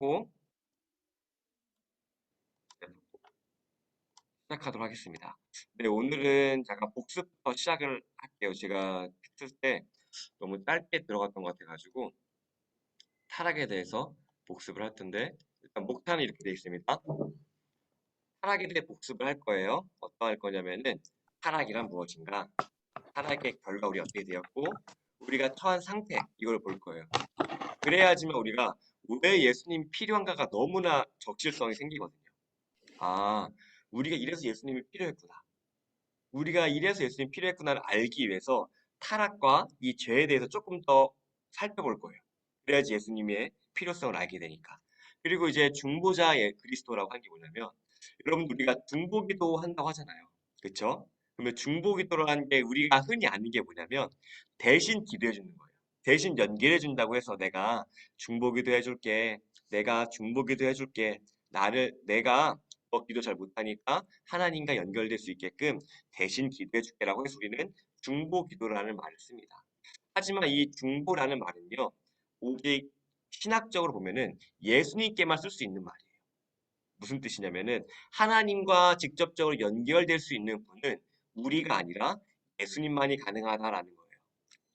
켜놓고 시작하도록 하겠습니다. 네, 오늘은 잠깐 복습부터 시작을 할게요. 제가 했을 때 너무 짧게 들어갔던 것 같아가지고 타락에 대해서 복습을 할 텐데 일단 목차는 이렇게 되어 있습니다. 타락에 대해 복습을 할 거예요. 어떠 할 거냐면은 타락이란 무엇인가, 타락의 결과 우리 어떻게 되었고 우리가 처한 상태 이걸 볼 거예요. 그래야지만 우리가 왜 예수님 필요한가가 너무나 적실성이 생기거든요. 아, 우리가 이래서 예수님이 필요했구나. 우리가 이래서 예수님이 필요했구나를 알기 위해서 타락과 이 죄에 대해서 조금 더 살펴볼 거예요. 그래야지 예수님의 필요성을 알게 되니까. 그리고 이제 중보자의 그리스도라고 하는 게 뭐냐면, 여러분 우리가 중보기도 한다고 하잖아요. 그렇죠? 그러면 중보기도라는 게 우리가 흔히 아는 게 뭐냐면 대신 기도해 주는 거예요. 대신 연결해 준다고 해서 내가 중보기도 해줄게. 내가 중보기도 해줄게. 내가 뭐 기도 잘 못하니까 하나님과 연결될 수 있게끔 대신 기도해 줄게라고 해서 우리는 중보 기도라는 말을 씁니다. 하지만 이 중보라는 말은요, 오직 신학적으로 보면은 예수님께만 쓸 수 있는 말이에요. 무슨 뜻이냐면은 하나님과 직접적으로 연결될 수 있는 분은 우리가 아니라 예수님만이 가능하다라는 거예요.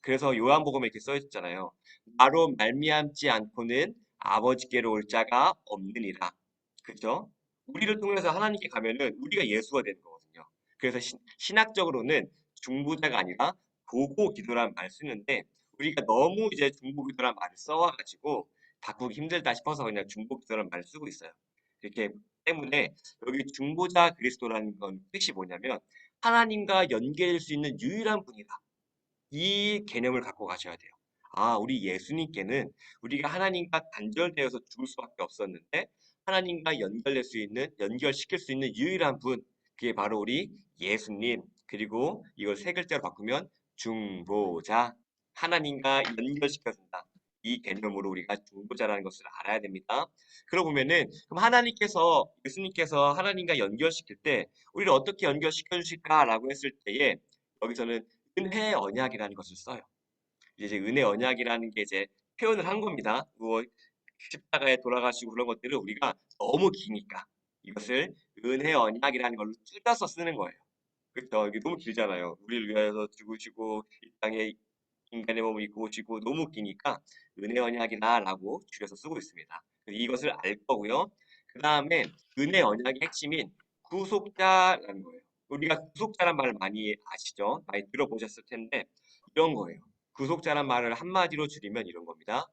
그래서 요한복음에 이렇게 써 있잖아요. 나로 말미암지 않고는 아버지께로 올 자가 없느니라. 그죠? 우리를 통해서 하나님께 가면은 우리가 예수가 되는 거거든요. 그래서 신학적으로는 중보자가 아니라 보고 기도라는 말을 쓰는데 우리가 너무 이제 중보 기도라는 말을 써와가지고 바꾸기 힘들다 싶어서 그냥 중보 기도라는 말을 쓰고 있어요. 이렇게 때문에 여기 중보자 그리스도라는 건 뜻이 뭐냐면 하나님과 연결될 수 있는 유일한 분이다. 이 개념을 갖고 가셔야 돼요. 아, 우리 예수님께는 우리가 하나님과 단절되어서 죽을 수밖에 없었는데 하나님과 연결시킬 수 있는 유일한 분, 그게 바로 우리 예수님. 그리고 이걸 세 글자로 바꾸면 중보자, 하나님과 연결시켜준다. 이 개념으로 우리가 중보자라는 것을 알아야 됩니다. 그러고 보면은 그럼 예수님께서 하나님과 연결시킬 때 우리를 어떻게 연결시켜 주실까라고 했을 때에 여기서는 은혜 언약이라는 것을 써요. 이제 은혜 언약이라는 게 이제 표현을 한 겁니다. 뭐 십자가에 돌아가시고 그런 것들을 우리가 너무 기니까 이것을 은혜 언약이라는 걸로 줄여서 쓰는 거예요. 그렇죠? 이게 너무 길잖아요. 우리를 위하여서 죽으시고 이 땅에 인간의 몸을 입고 오시고 너무 기니까 은혜 언약이다라고 줄여서 쓰고 있습니다. 이것을 알 거고요. 그 다음에 은혜 언약의 핵심인 구속자라는 거예요. 우리가 구속자란 말을 많이 아시죠? 많이 들어보셨을 텐데 이런 거예요. 구속자란 말을 한마디로 줄이면 이런 겁니다.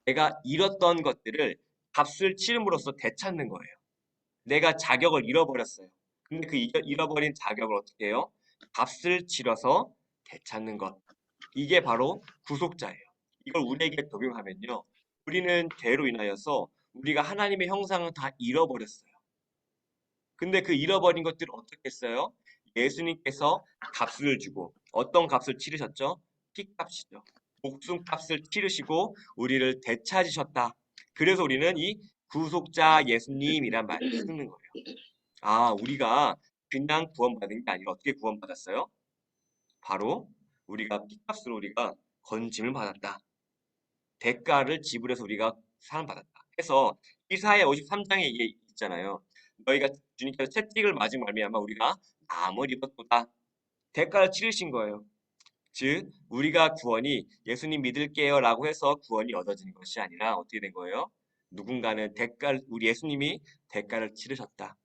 내가 잃었던 것들을 값을 치름으로써 되찾는 거예요. 내가 자격을 잃어버렸어요. 근데 그 잃어버린 자격을 어떻게 해요? 값을 치러서 되찾는 것. 이게 바로 구속자예요. 이걸 우리에게 적용하면요. 우리는 죄로 인하여서 우리가 하나님의 형상을 다 잃어버렸어요. 근데 그 잃어버린 것들을 어떻게 했어요? 예수님께서 값을 주고 어떤 값을 치르셨죠? 피값이죠. 목숨값을 치르시고 우리를 되찾으셨다. 그래서 우리는 이 구속자 예수님이란 말을 쓰는 거예요. 아, 우리가 그냥 구원받은 게 아니라 어떻게 구원받았어요? 바로 우리가 피값으로 우리가 건짐을 받았다. 대가를 지불해서 우리가 사함받았다. 해서 이사야 53장에 이게 있잖아요. 너희가 주님께서 채찍을 맞은 말미암아 우리가 나음을 입었도다. 대가를 치르신 거예요. 즉 우리가 구원이 예수님 믿을게요라고 해서 구원이 얻어지는 것이 아니라 어떻게 된 거예요? 누군가는 우리 예수님이 대가를 치르셨다.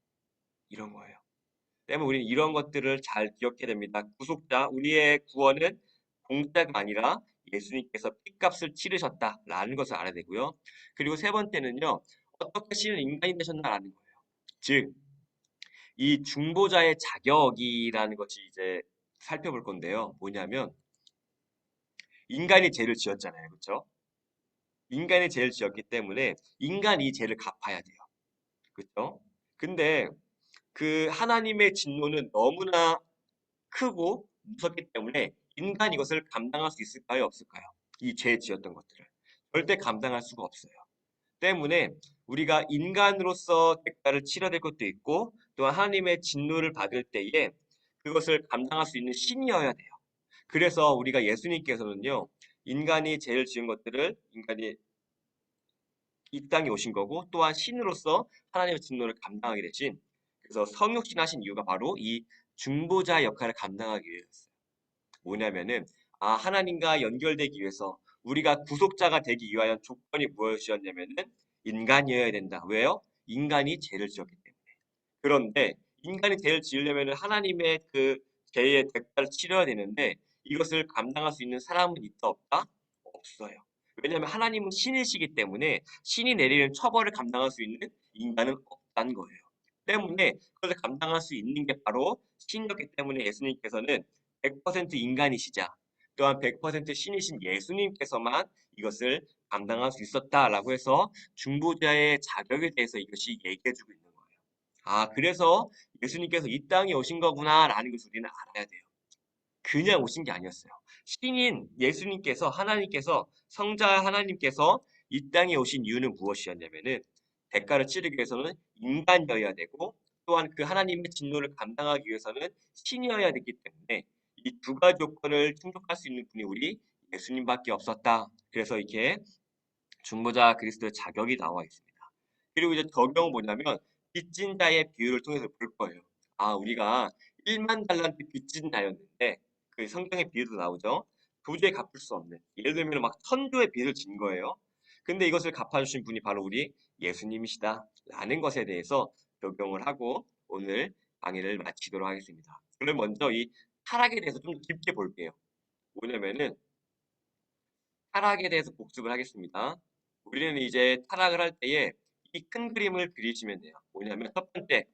이런 거예요. 때문에 우리는 이런 것들을 잘 기억해야 됩니다. 구속자, 우리의 구원은 공짜가 아니라 예수님께서 핏값을 치르셨다라는 것을 알아야 되고요. 그리고 세 번째는요, 어떻게 신은 인간이 되셨나라는 거예요. 즉, 이 중보자의 자격이라는 것이 이제 살펴볼 건데요. 뭐냐면, 인간이 죄를 지었잖아요. 그렇죠? 인간이 죄를 지었기 때문에 인간이 죄를 갚아야 돼요. 그렇죠? 근데 그 하나님의 진노는 너무나 크고 무섭기 때문에 인간이 이것을 감당할 수 있을까요? 없을까요? 이 죄 지었던 것들을. 절대 감당할 수가 없어요. 때문에 우리가 인간으로서 대가를 치러야 될 것도 있고 또한 하나님의 진노를 받을 때에 그것을 감당할 수 있는 신이어야 돼요. 그래서 우리가 예수님께서는요. 인간이 죄를 지은 것들을 이 땅에 오신 거고 또한 신으로서 하나님의 진노를 감당하게 되신 그래서 성육신하신 이유가 바로 이 중보자 역할을 감당하기 위해서였어요. 뭐냐면은 하나님과 연결되기 위해서 우리가 구속자가 되기 위한 조건이 무엇이었냐면은 인간이어야 된다. 왜요? 인간이 죄를 지었기 때문에. 그런데 인간이 죄를 지으려면 하나님의 그 죄의 대가를 치러야 되는데 이것을 감당할 수 있는 사람은 있다 없다? 없어요. 왜냐하면 하나님은 신이시기 때문에 신이 내리는 처벌을 감당할 수 있는 인간은 없다는 거예요. 때문에 그것을 감당할 수 있는 게 바로 신이었기 때문에 예수님께서는 100% 인간이시자 또한 100% 신이신 예수님께서만 이것을 감당할 수 있었다라고 해서 중보자의 자격에 대해서 이것이 얘기해주고 있는 거예요. 그래서 예수님께서 이 땅에 오신 거구나라는 것을 우리는 알아야 돼요. 그냥 오신 게 아니었어요. 신인 예수님께서 하나님께서 성자 하나님께서 이 땅에 오신 이유는 무엇이었냐면은 대가를 치르기 위해서는 인간이어야 되고 또한 그 하나님의 진노를 감당하기 위해서는 신이어야 되기 때문에 이 두 가지 조건을 충족할 수 있는 분이 우리 예수님밖에 없었다. 그래서 이렇게 중보자 그리스도의 자격이 나와 있습니다. 그리고 이제 적용은 뭐냐면 빚진 자의 비유를 통해서 볼 거예요. 우리가 1만 달란트 빚진 자였는데 그 성경의 비유도 나오죠. 도저히 갚을 수 없는. 예를 들면 막 천조의 빚을 진 거예요. 근데 이것을 갚아주신 분이 바로 우리 예수님이시다. 라는 것에 대해서 적용을 하고 오늘 강의를 마치도록 하겠습니다. 그럼 먼저 이 타락에 대해서 좀 깊게 볼게요. 뭐냐면은 타락에 대해서 복습을 하겠습니다. 우리는 이제 타락을 할 때에 이 큰 그림을 그리시면 돼요. 뭐냐면 첫 번째,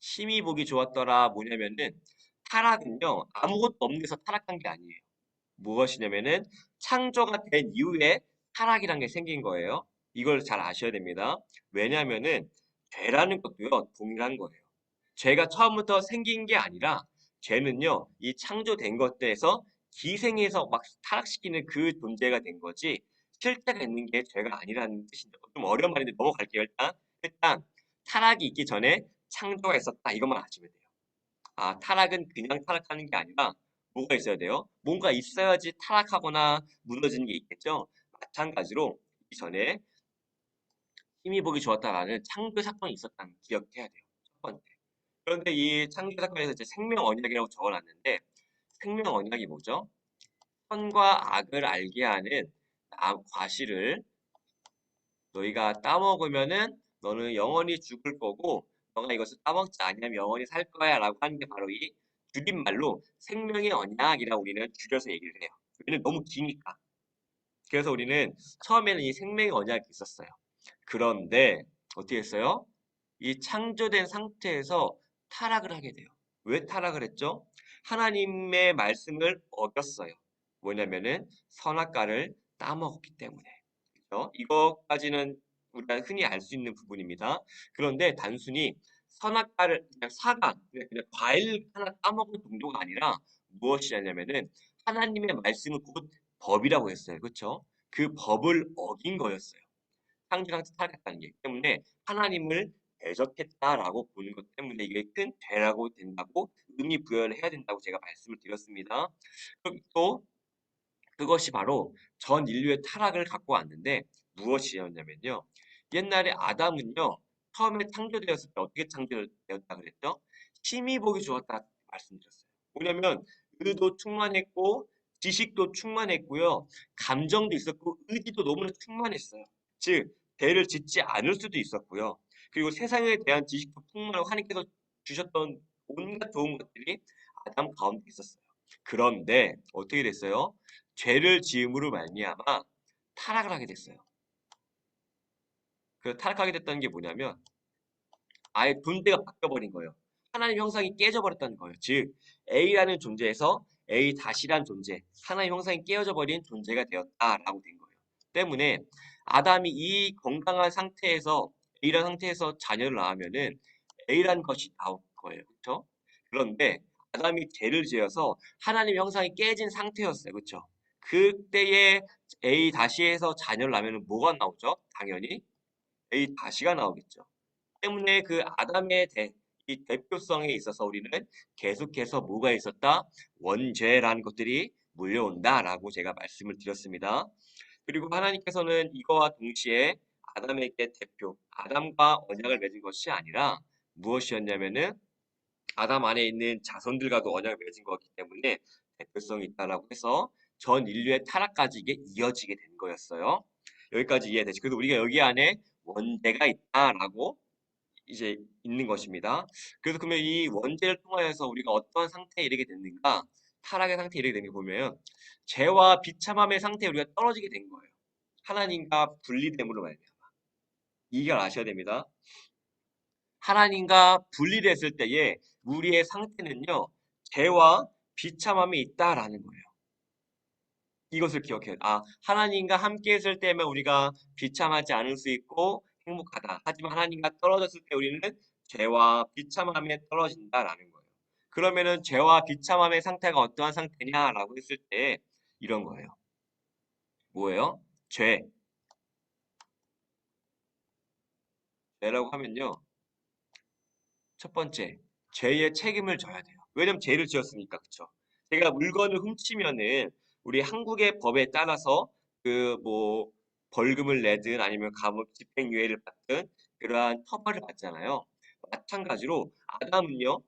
심히 보기 좋았더라. 뭐냐면은 타락은요, 아무것도 없는 데서 타락한 게 아니에요. 무엇이냐면은 창조가 된 이후에 타락이란 게 생긴 거예요. 이걸 잘 아셔야 됩니다. 왜냐면은 죄라는 것도요, 동일한 거예요. 죄가 처음부터 생긴 게 아니라 죄는요, 이 창조된 것들에서 기생해서 막 타락시키는 그 존재가 된 거지 실제가 있는 게 죄가 아니라는 뜻인데 좀 어려운 말인데 넘어갈게요. 일단 타락이 있기 전에 창조가 있었다 이것만 아시면 돼요. 타락은 그냥 타락하는 게 아니라 뭐가 있어야 돼요? 뭔가 있어야지 타락하거나 무너지는 게 있겠죠. 마찬가지로 이전에 힘이 보기 좋았다라는 창조 사건이 있었다는 거 기억해야 돼요. 첫 번째. 그런데 이 창조 사건에서 이제 생명 언약이라고 적어놨는데 생명 언약이 뭐죠? 선과 악을 알게 하는 과실을 너희가 따먹으면은 너는 영원히 죽을 거고 너가 이것을 따먹지 않으면 영원히 살 거야 라고 하는 게 바로 이 줄임말로 생명의 언약이라고 우리는 줄여서 얘기를 해요. 왜냐면 너무 기니까. 그래서 우리는 처음에는 이 생명의 언약이 있었어요. 그런데 어떻게 했어요? 이 창조된 상태에서 타락을 하게 돼요. 왜 타락을 했죠? 하나님의 말씀을 어겼어요. 뭐냐면은 선악과를 따먹었기 때문에. 그죠? 이것까지는 우리가 흔히 알 수 있는 부분입니다. 그런데 단순히 선악과를 그냥 그냥 과일 하나 따먹은 정도가 아니라 무엇이냐면은 하나님의 말씀은 곧 법이라고 했어요. 그렇죠? 그 법을 어긴 거였어요. 상주랑 타락했다는 게 때문에 하나님을 대적했다라고 보는 것 때문에 이게 큰 죄라고 된다고 의미 부여를 해야 된다고 제가 말씀을 드렸습니다. 그리고 또 그것이 바로 전 인류의 타락을 갖고 왔는데 무엇이었냐면요. 옛날에 아담은요. 처음에 창조되었을 때 어떻게 창조되었다 그랬죠? 심히 보기 좋았다 말씀드렸어요. 뭐냐면 의도 충만했고 지식도 충만했고요. 감정도 있었고 의지도 너무나 충만했어요. 즉 죄를 짓지 않을 수도 있었고요. 그리고 세상에 대한 지식도 풍만하고 하나님께서 주셨던 온갖 좋은 것들이 아담 가운데 있었어요. 그런데 어떻게 됐어요? 죄를 지음으로 말미암아 타락을 하게 됐어요. 그 타락하게 됐다는 게 뭐냐면 아예 존재가 바뀌어버린 거예요. 하나님 형상이 깨져버렸다는 거예요. 즉 A라는 존재에서 A 다시란 존재, 하나님 형상이 깨어져 버린 존재가 되었다라고 된 거예요. 때문에 아담이 이 건강한 상태에서 A라는 상태에서 자녀를 낳으면은 A라는 것이 나올 거예요. 그렇죠? 그런데 아담이 죄를 지어서 하나님 형상이 깨진 상태였어요. 그렇죠? 그때에 A 다시에서 자녀를 낳으면 뭐가 나오죠? 당연히 A 다시가 나오겠죠. 때문에 그 아담의 이 대표성에 있어서 우리는 계속해서 뭐가 있었다? 원죄라는 것들이 물려온다라고 제가 말씀을 드렸습니다. 그리고 하나님께서는 이거와 동시에 아담에게 대표, 아담과 언약을 맺은 것이 아니라 무엇이었냐면은 아담 안에 있는 자손들과도 언약을 맺은 거기 때문에 대표성이 있다라고 해서 전 인류의 타락까지 이게 이어지게 된 거였어요. 여기까지 이해되죠? 그래서 우리가 여기 안에 원죄가 있다라고 이제 있는 것입니다. 그래서 그러면 이 원죄를 통하여서 우리가 어떠한 상태에 이르게 됐는가? 타락의 상태에 이르게 되는 거 보면 죄와 비참함의 상태에 우리가 떨어지게 된 거예요. 하나님과 분리됨으로 말이에요. 이걸 아셔야 됩니다. 하나님과 분리됐을 때에 우리의 상태는요, 죄와 비참함이 있다라는 거예요. 이것을 기억해요. 아, 하나님과 함께 했을 때면 우리가 비참하지 않을 수 있고 행복하다. 하지만 하나님과 떨어졌을 때 우리는 죄와 비참함에 떨어진다라는 거예요. 그러면은 죄와 비참함의 상태가 어떠한 상태냐라고 했을 때 이런 거예요. 뭐예요? 죄. 죄라고 하면요. 첫 번째, 죄의 책임을 져야 돼요. 왜냐면 죄를 지었으니까, 그쵸? 제가 물건을 훔치면은 우리 한국의 법에 따라서 그 뭐 벌금을 내든 아니면 감옥 집행유예를 받든 그러한 처벌을 받잖아요. 마찬가지로 아담은요,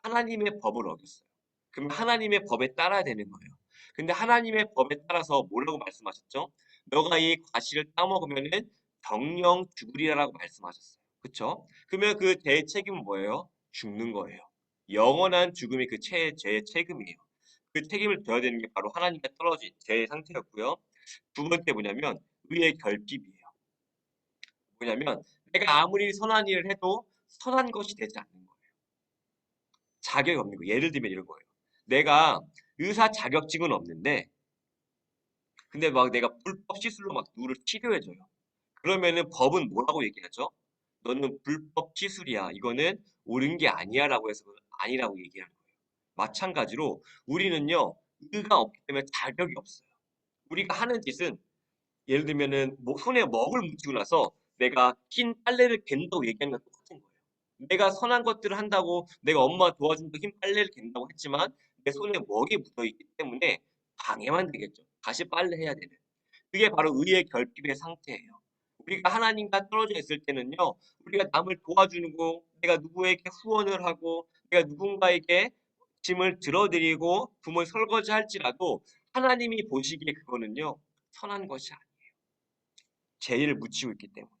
하나님의 법을 어겼어요. 그럼 하나님의 법에 따라야 되는 거예요. 근데 하나님의 법에 따라서 뭐라고 말씀하셨죠? 너가 이 과실을 따먹으면은 정령 죽으리라고 말씀하셨어요. 그쵸? 그러면 그 죄의 책임은 뭐예요? 죽는 거예요. 영원한 죽음이 그 죄의 책임이에요. 그 책임을 져야 되는 게 바로 하나님과 떨어진 죄의 상태였고요. 두 번째 뭐냐면 의의 결핍이에요. 뭐냐면 내가 아무리 선한 일을 해도 선한 것이 되지 않는 거예요. 자격이 없는 거예요. 예를 들면 이런 거예요. 내가 의사 자격증은 없는데 근데 막 내가 불법 시술로 막 누구를 치료해줘요. 그러면은 법은 뭐라고 얘기하죠? 너는 불법 시술이야. 이거는 옳은 게 아니야 라고 해서 아니라고 얘기하는 거예요. 마찬가지로 우리는요. 의가 없기 때문에 자격이 없어요. 우리가 하는 짓은 예를 들면은 뭐 손에 먹을 묻히고 나서 내가 흰 빨래를 갠다고 얘기하는 건 똑같은 거예요. 내가 선한 것들을 한다고 내가 엄마 도와준다고 흰 빨래를 갠다고 했지만 내 손에 먹이 묻어 있기 때문에 방해만 되겠죠. 다시 빨래해야 되는. 그게 바로 의의 결핍의 상태예요. 우리가 하나님과 떨어져 있을 때는요. 우리가 남을 도와주는 거, 내가 누구에게 후원을 하고 내가 누군가에게 짐을 들어드리고 부모를 설거지할지라도 하나님이 보시기에 그거는요. 선한 것이 아니에요. 죄를 묻히고 있기 때문에.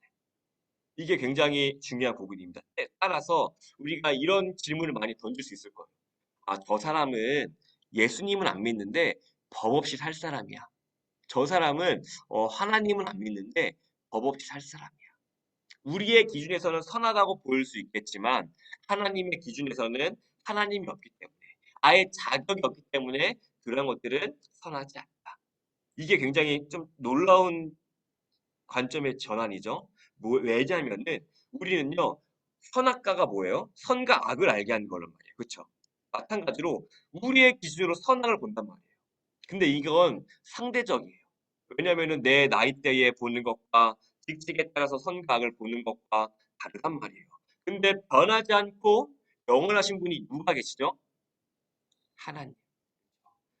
이게 굉장히 중요한 부분입니다. 따라서 우리가 이런 질문을 많이 던질 수 있을 거예요. 아, 저 사람은 예수님은 안 믿는데 법 없이 살 사람이야. 저 사람은 하나님은 안 믿는데 법 없이 살 사람이야. 우리의 기준에서는 선하다고 보일 수 있겠지만 하나님의 기준에서는 하나님이 없기 때문에 아예 자격이 없기 때문에 그런 것들은 선하지 않다. 이게 굉장히 좀 놀라운 관점의 전환이죠. 왜냐면은 우리는요 선악과가 뭐예요? 선과 악을 알게 하는 거란 말이에요. 그렇죠? 마찬가지로 우리의 기준으로 선악을 본단 말이에요. 근데 이건 상대적이에요. 왜냐면은 내 나이대에 보는 것과 직책에 따라서 선과 악을 보는 것과 다르단 말이에요. 근데 변하지 않고 영원하신 분이 누가 계시죠? 하나님.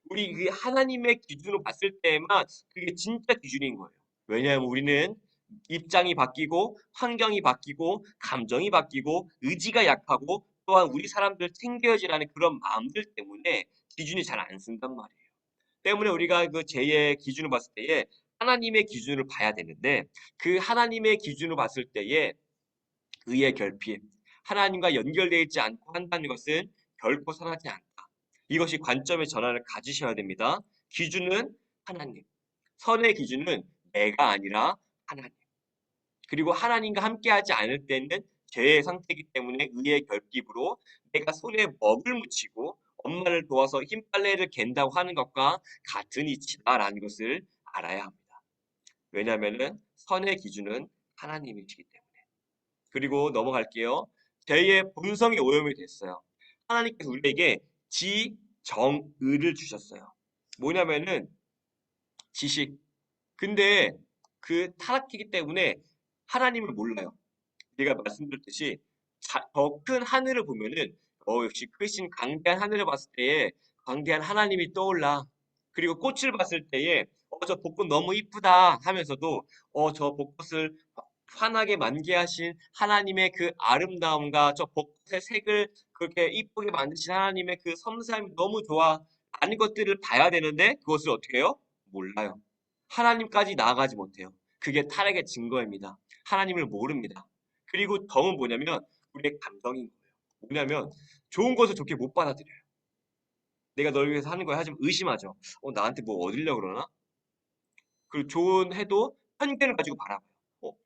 우리 그 하나님의 기준으로 봤을 때만 그게 진짜 기준인 거예요. 왜냐하면 우리는 입장이 바뀌고 환경이 바뀌고 감정이 바뀌고 의지가 약하고 또한 우리 사람들 챙겨야지라는 그런 마음들 때문에 기준이 잘 안 쓴단 말이에요. 때문에 우리가 그 죄의 기준을 봤을 때에 하나님의 기준을 봐야 되는데 그 하나님의 기준을 봤을 때에 의의 결핍, 하나님과 연결되어 있지 않고 한다는 것은 결코 선하지 않다. 이것이 관점의 전환을 가지셔야 됩니다. 기준은 하나님. 선의 기준은 내가 아니라 하나님. 그리고 하나님과 함께하지 않을 때는 죄의 상태이기 때문에 의의 결핍으로 내가 손에 먹을 묻히고 엄마를 도와서 흰 빨래를 갠다고 하는 것과 같은 이치다라는 것을 알아야 합니다. 왜냐하면 선의 기준은 하나님이시기 때문에. 그리고 넘어갈게요. 죄의 본성이 오염이 됐어요. 하나님께서 우리에게 지정의를 주셨어요. 뭐냐면은 지식. 근데 그 타락이기 때문에 하나님을 몰라요. 제가 말씀드렸듯이 더 큰 하늘을 보면은 역시 크신 광대한 하늘을 봤을 때에 광대한 하나님이 떠올라. 그리고 꽃을 봤을 때에 저 벚꽃 너무 이쁘다 하면서도 저 벚꽃을 환하게 만개하신 하나님의 그 아름다움과 저 벚꽃의 색을 그렇게 이쁘게 만드신 하나님의 그 섬세함이 너무 좋아. 아는 것들을 봐야 되는데 그것을 어떻게 해요? 몰라요. 하나님까지 나아가지 못해요. 그게 타락의 증거입니다. 하나님을 모릅니다. 그리고 덩은 뭐냐면 우리의 감정인 거예요. 뭐냐면 좋은 것을 좋게 못 받아들여요. 내가 널 위해서 하는 거야 하지만 의심하죠. 나한테 뭐 얻으려고 그러나? 그 좋은 해도 편견을 가지고 바라봐요.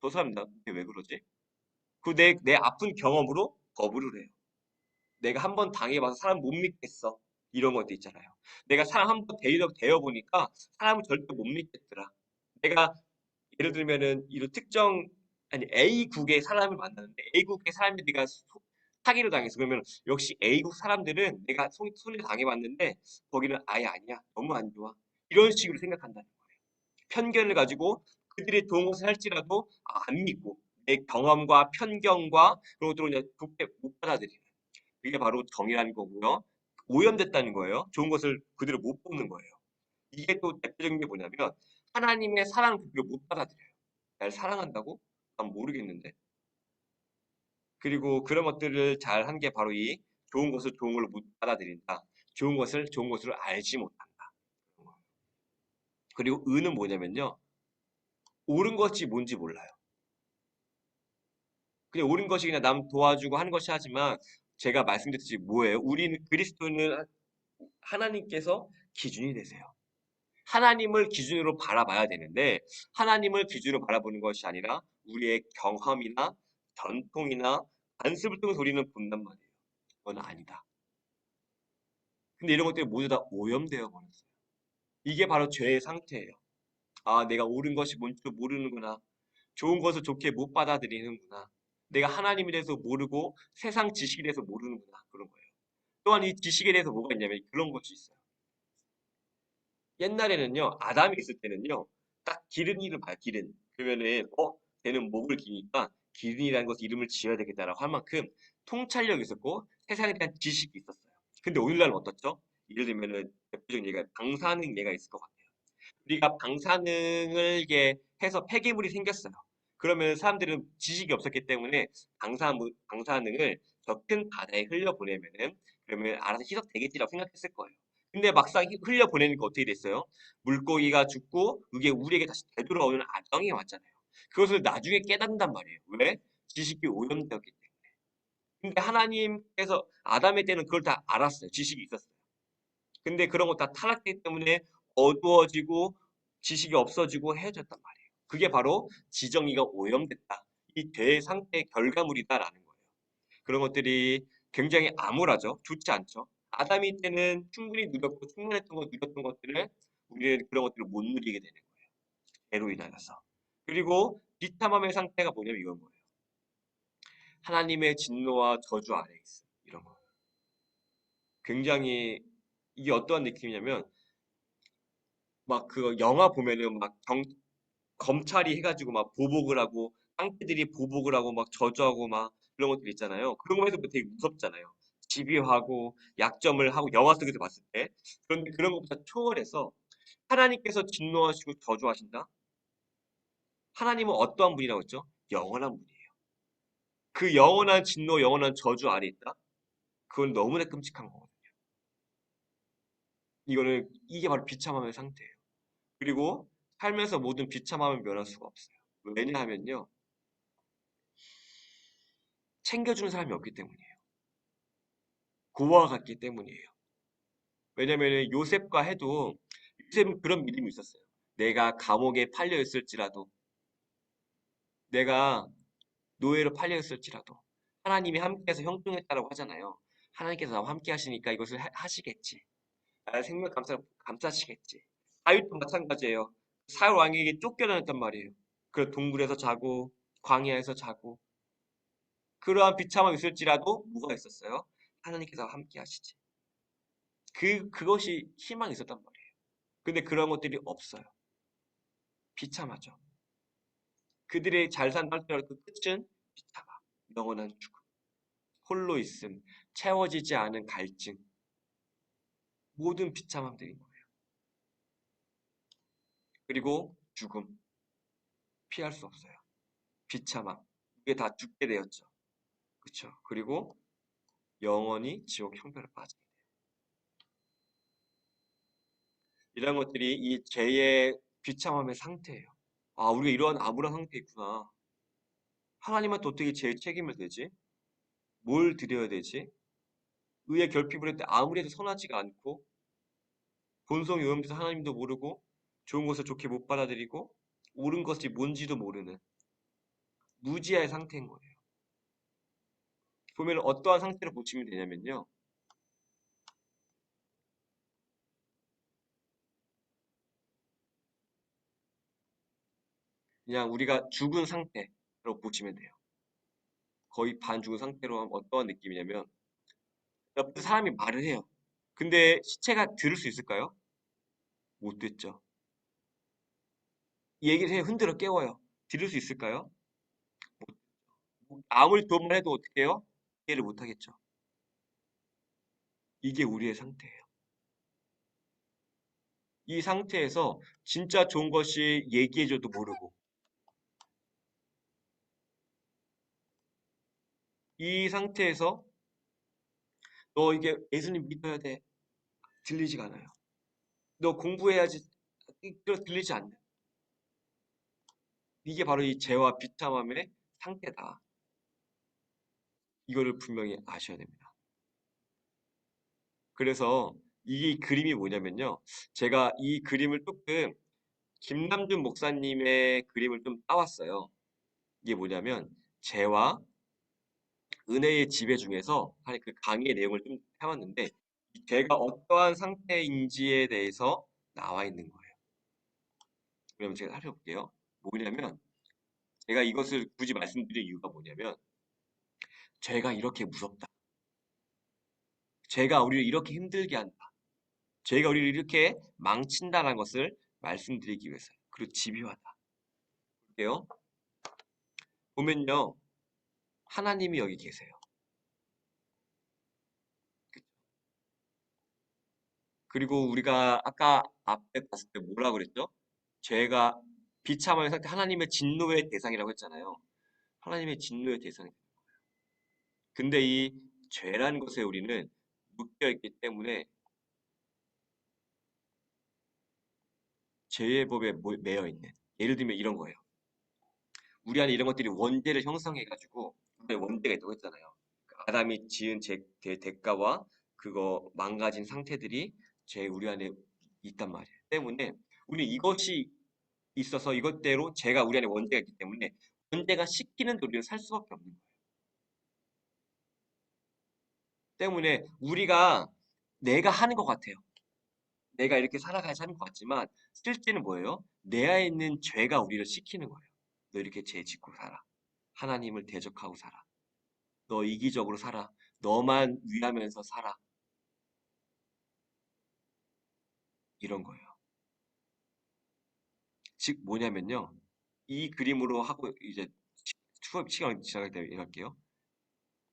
저 사람 나한테 왜 그러지? 내 아픈 경험으로 거부를 해요. 내가 한번 당해봐서 사람 못 믿겠어. 이런 것도 있잖아요. 내가 사람 한번 대해보니까 사람을 절대 못 믿겠더라. 내가 예를 들면은 이런 특정 아니 A국의 사람을 만나는데 A국의 사람이 내가 사기를 당했어. 그러면 역시 A국 사람들은 내가 손을 당해봤는데 거기는 아예 아니야. 너무 안 좋아. 이런 식으로 생각한다는 거예요. 편견을 가지고 그들이 좋은 것을 할지라도 안 믿고 내 경험과 편견과 그런 것들을 그냥 좋게 못 받아들이는 그게 바로 정이라는 거고요. 오염됐다는 거예요. 좋은 것을 그대로 못 보는 거예요. 이게 또 대표적인 게 뭐냐면 하나님의 사랑을 그대로 못 받아들여요. 날 사랑한다고? 난 모르겠는데. 그리고 그런 것들을 잘 한 게 바로 이 좋은 것을 좋은 걸로 못 받아들인다. 좋은 것을 좋은 것으로 알지 못한다. 그리고 의는 뭐냐면요. 옳은 것이 뭔지 몰라요. 그냥 옳은 것이 그냥 남 도와주고 하는 것이 하지만 제가 말씀드렸듯이 뭐예요? 우리는 그리스도는 하나님께서 기준이 되세요. 하나님을 기준으로 바라봐야 되는데 하나님을 기준으로 바라보는 것이 아니라 우리의 경험이나 전통이나 관습을 통해서 우리는 본단 말이에요. 그건 아니다. 근데 이런 것들이 모두 다 오염되어 버렸어요. 이게 바로 죄의 상태예요. 내가 옳은 것이 뭔지도 모르는구나. 좋은 것을 좋게 못 받아들이는구나. 내가 하나님에 대해서 모르고 세상 지식에 대해서 모르는구나. 그런 거예요. 또한 이 지식에 대해서 뭐가 있냐면 그런 것이 있어요. 옛날에는요, 아담이 있을 때는요, 딱 기른이를 봐요, 기른. 그러면은, 걔는 목을 기니까 기른이라는 것을 이름을 지어야 되겠다라고 할 만큼 통찰력이 있었고 세상에 대한 지식이 있었어요. 근데 오늘날은 어떻죠? 예를 들면은 대표적인 예가 방사능 예가 있을 것 같아요. 우리가 방사능을 이게 해서 폐기물이 생겼어요. 그러면 사람들은 지식이 없었기 때문에 방사능을 저 큰 바다에 흘려보내면은 그러면 알아서 희석되겠지라고 생각했을 거예요. 근데 막상 흘려보내니까 어떻게 됐어요? 물고기가 죽고 그게 우리에게 다시 되돌아오는 아정이 왔잖아요. 그것을 나중에 깨닫는단 말이에요. 왜? 지식이 오염되었기 때문에. 근데 하나님께서 아담의 때는 그걸 다 알았어요. 지식이 있었어요. 근데 그런 거 다 타락했기 때문에 어두워지고 지식이 없어지고 해졌단 말이에요. 그게 바로 지정의가 오염됐다. 이 대상태의 결과물이다라는 거예요. 그런 것들이 굉장히 암울하죠. 좋지 않죠. 아담이 때는 충분히 누렸고 충분했던 것, 누렸던 것들을 우리는 그런 것들을 못 누리게 되는 거예요. 죄로 인하여서. 그리고 비참함의 상태가 뭐냐면 이건 거예요. 하나님의 진노와 저주 아래에 있어. 이런 거. 굉장히 이게 어떠한 느낌이냐면 막 그 영화 보면은 막 검찰이 해가지고 막 보복을 하고 깡패들이 보복을 하고 막 저주하고 막 그런 것들 있잖아요. 그런 거 해도 되게 무섭잖아요. 집요하고 약점을 하고 영화 속에서 봤을 때. 그런데 그런 것보다 초월해서 하나님께서 진노하시고 저주하신다? 하나님은 어떠한 분이라고 했죠? 영원한 분이에요. 그 영원한 진노, 영원한 저주 아래 있다? 그건 너무나 끔찍한 거거든요. 이게 바로 비참함의 상태예요. 그리고 살면서 모든 비참함을 면할 수가 없어요. 왜냐하면요. 챙겨주는 사람이 없기 때문이에요. 고아가 같기 때문이에요. 왜냐면 요셉과 해도 요셉은 그런 믿음이 있었어요. 내가 감옥에 팔려 있을지라도 내가 노예로 팔려 있을지라도 하나님이 함께해서 형통했다라고 하잖아요. 하나님께서 나와 함께 하시니까 이것을 하시겠지. 나의 생명 감싸시겠지. 다윗도 마찬가지예요. 사울 왕에게 쫓겨다녔단 말이에요. 그 동굴에서 자고 광야에서 자고 그러한 비참함이 있을지라도 뭐가 있었어요? 하나님께서 함께 하시지. 그것이 희망이 있었단 말이에요. 근데 그런 것들이 없어요. 비참하죠. 그들이 잘 산다 할지라도 그 끝은 비참함, 영원한 죽음, 홀로 있음, 채워지지 않은 갈증, 모든 비참함들인 거예요. 그리고 죽음. 피할 수 없어요. 비참함. 이게 다 죽게 되었죠. 그쵸? 그리고 영원히 지옥 형벌을 받게 돼요. 이런 것들이 이 죄의 비참함의 상태예요. 아, 우리가 이러한 암울한 상태에 있구나. 하나님한테 어떻게 죄의 책임을 되지? 뭘 드려야 되지? 의의 결핍을 했는데 아무리 해도 선하지가 않고 본성이 오염돼서 하나님도 모르고 좋은 것을 좋게 못 받아들이고 옳은 것이 뭔지도 모르는 무지의 상태인 거예요. 보면 어떠한 상태로 보시면 되냐면요. 그냥 우리가 죽은 상태로 보시면 돼요. 거의 반 죽은 상태로 하면 어떠한 느낌이냐면 옆에 사람이 말을 해요. 근데 시체가 들을 수 있을까요? 못 듣죠. 얘기를 해요. 흔들어 깨워요. 들을 수 있을까요? 아무리 도움을 해도 어떻게 해요? 이해를 못 하겠죠. 이게 우리의 상태예요. 이 상태에서 진짜 좋은 것이 얘기해줘도 모르고 이 상태에서 너 이게 예수님 믿어야 돼. 들리지가 않아요. 너 공부해야지. 들리지 않는. 이게 바로 이 죄와 비참함의 상태다. 이거를 분명히 아셔야 됩니다. 그래서 이 그림이 뭐냐면요. 제가 이 그림을 조금 김남준 목사님의 그림을 좀 따왔어요. 이게 뭐냐면 죄와 은혜의 지배 중에서 그 강의의 내용을 좀 해왔는데 이 죄가 어떠한 상태인지에 대해서 나와 있는 거예요. 그럼 제가 살펴볼게요. 뭐냐면 제가 이것을 굳이 말씀드릴 이유가 뭐냐면 죄가 이렇게 무섭다. 죄가 우리를 이렇게 힘들게 한다. 죄가 우리를 이렇게 망친다는 것을 말씀드리기 위해서요. 그리고 집요하다. 볼게요. 보면요. 하나님이 여기 계세요. 그리고 우리가 아까 앞에 봤을 때 뭐라 그랬죠? 죄가 비참함의 상태 하나님의 진노의 대상이라고 했잖아요. 하나님의 진노의 대상이에요. 근데 이 죄라는 것에 우리는 묶여있기 때문에 죄의 법에 매여 있는 예를 들면 이런 거예요. 우리 안에 이런 것들이 원죄를 형성해가지고 우리 원죄가 있다고 했잖아요. 그 아담이 지은 대가와 그거 망가진 상태들이 죄 우리 안에 있단 말이에요. 때문에 우리 이것이 있어서 이것대로 죄가 우리 안에 원죄가 있기 때문에 원죄가 시키는 대로 우리는 살 수밖에 없는 거예요. 때문에 우리가 내가 하는 것 같아요. 내가 이렇게 살아가야지 하는 것 같지만 실제는 뭐예요? 내 안에 있는 죄가 우리를 시키는 거예요. 너 이렇게 죄 짓고 살아. 하나님을 대적하고 살아. 너 이기적으로 살아. 너만 위하면서 살아. 이런 거예요. 즉 뭐냐면요. 이 그림으로 하고 이제 수업 시간 지나갈 때 얘기할게요.